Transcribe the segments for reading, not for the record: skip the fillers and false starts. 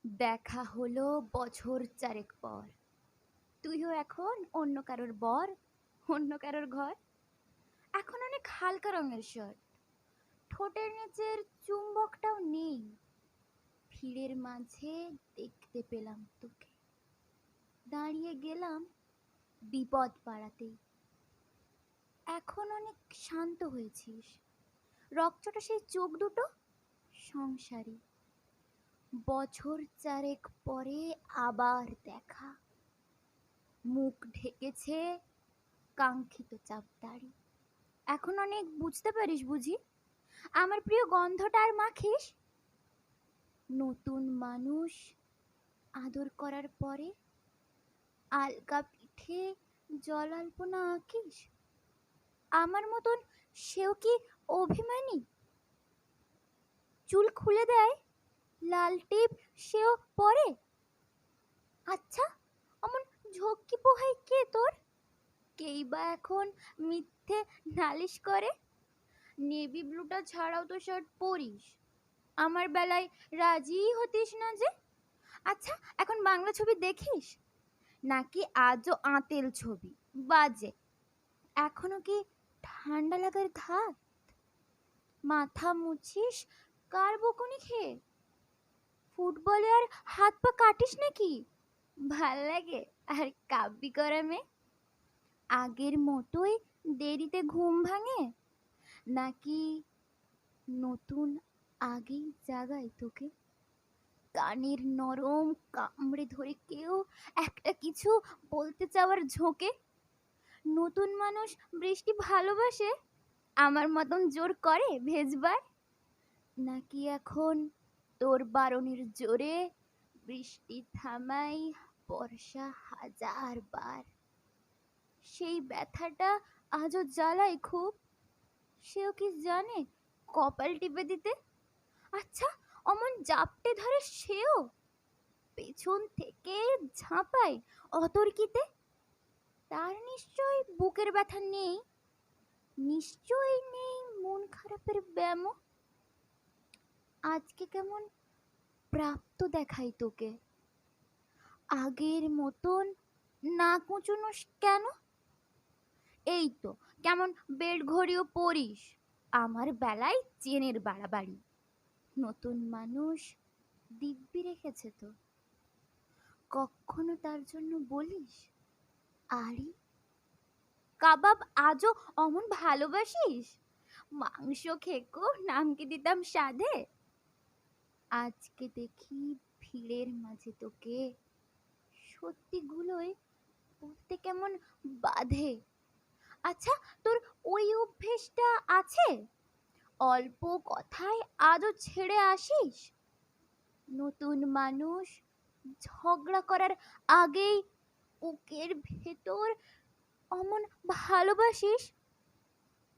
দেখা হলো বছর চারেক পর। তুইও এখন অন্য কারোর বর, অন্য কারোর ঘর। এখন অনেক হালকা রঙের শার্ট, ঠোঁটের নিচের চুম্বকটাও নেই। ভিড়ের মাঝে দেখতে পেলাম তোকে, দাঁড়িয়ে গেলাম বিপদ পাড়াতেই। এখন অনেক শান্ত হয়েছিস, রক্তটা সেই চোখ দুটো সংসারী। বছর চারেক পরে আবার দেখা, মুখ ঢেকেছে কাঙ্ক্ষিত চাপদাড়ি। এখন অনেক বুঝতে পারিস বুঝি, আমার প্রিয় গন্ধটা আর মাখিস। নতুন মানুষ আদর করার পরে আলগা পিঠে জল আলপনা আঁকিস। আমার মতন সেও কি অভিমানী? চুল খুলে দেয়, লাল টিপ সেও পরে। আচ্ছা, অমন ঝক্কি পোহাই কে তোর? কেই বা এখন মিথ্যে নালিশ করে। নেভি ব্লুটা ছাড়াও তো শার্ট পরিস, আমার বেলায় রাজিই হতিস না যে। আচ্ছা, এখন বাংলা ছবি দেখিস নাকি আজও আঁতেল ছবি? বাজে, এখনো কি ঠান্ডা লাগার ধাত? মাথা মুছিস কার বকুনি খেয়ে? ফুটবলে আর হাত পা কাটিস নাকি? ভাল লাগে আর কাব্যি করা মেয়ে? আগের মতোই দেরিতে ঘুম ভাঙে, নাকি নতুন আগেই জাগায় তোকে? কানের নরম কামড়ে ধরে কেউ একটা কিছু বলতে চাওয়ার ঝোঁকে। নতুন মানুষ বৃষ্টি ভালোবাসে, আমার মতন জোর করে ভেজবার? নাকি এখন তোর বারণের জোরে বৃষ্টি থামাই বর্ষা হাজার বার? সেই ব্যথাটা আজও জ্বালায় খুব, সেও কি জানে কপাল টিপে দিতে? আচ্ছা, অমন জাপটে ধরে সেও পেছন থেকে ঝাঁপায় অতর্কিতে। তার নিশ্চয় বুকের ব্যথা নেই, নিশ্চয়ই নেই মন খারাপের ব্যামো। আজকে কেমন প্রাপ্ত দেখাই তোকে, আগের মতন না কুচুনোস কেন? এই তো কেমন বেল্ট ঘড়িও পরিস, আমার বেলায় চেনের বাড়াবাড়ি। নতুন মানুষ দিব্যি রেখেছে তো, কখনো তার জন্য বলিস আরি? কাবাব আজও অমন ভালোবাসিস? মাংস খেকো নাম কি দিতাম সাধে। আজকে দেখি ভিড়ের মাঝে তোকে, সত্যিগুলোই বলতে কেমন বাধে। আচ্ছা, তোর ওই অভ্যেসটা আছে, অল্প কথায় আজও ছেড়ে আসিস? নতুন মানুষ ঝগড়া করার আগেই বুকের ভেতর অমন ভালোবাসিস?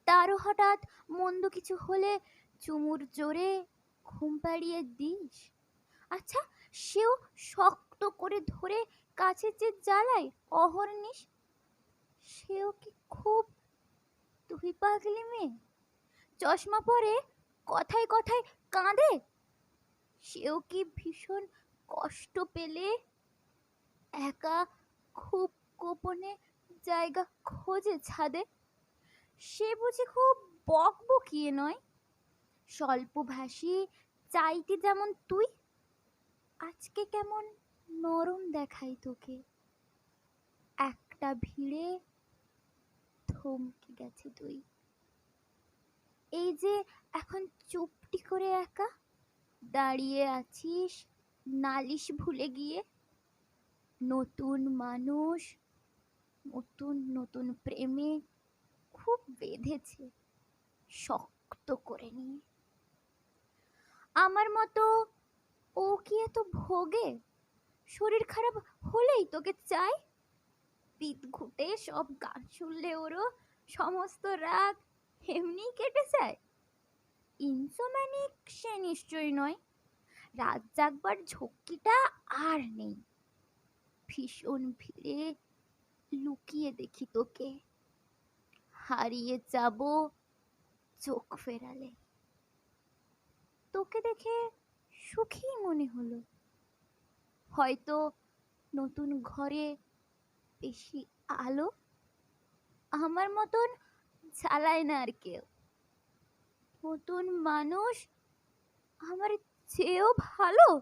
তারও হঠাৎ মন্দ কিছু হলে চুমুর জোরে ঘুম পাড়িয়ে দিস? আচ্ছা, সেও শক্ত করে ধরে কাছে যে জ্বালায় অহর্নিশ, সেও কি খুব তুই পাগলি মেয়ে? চশমা পরে কথায় কথায় কাঁদে, সেও কি ভীষণ কষ্ট পেলে একা খুব গোপনে জায়গা খোঁজে ছাদে? সে বুঝি খুব বকবকিয়ে নয়, স্বল্পভাষী চাইতে যেমন তুই। আজকে কেমন নরম দেখাই তোকে, একটা ভিড়ে থমকে গেছে তুই। এই যে এখন চুপটি করে একা দাঁড়িয়ে আছিস নালিশ ভুলে গিয়ে। নতুন মানুষ নতুন নতুন প্রেমে খুব বেঁধেছে শক্ত করে নিয়ে। আমার মতো ও কি এত ভোগে? শরীর খারাপ হলেই তোকে চাই, পিঠ ঘুটে সব গান শুনলে ওরও সমস্ত রাত এমনি কেটে যায়। ইনসোম্যানিক সে নিশ্চয়ই নয়, রাত জাগবার ঝক্কিটা আর নেই। ভীষণ ভিড়ে লুকিয়ে দেখি তোকে, হারিয়ে যাব চোখ ফেরালে। তোকে দেখে সুখী মনে হলো, হয়তো নতুন ঘরে বেশি আলো আমার মতন জ্বালায় না আর কেউ। নতুন মানুষ আমার চেয়েও ভালো।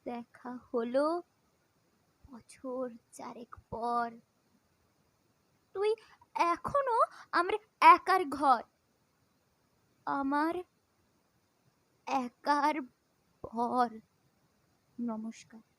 দেখা হলো বছর চারেক পর। তুই এখনো আমার একার ঘর, আমার একার ভর। নমস্কার।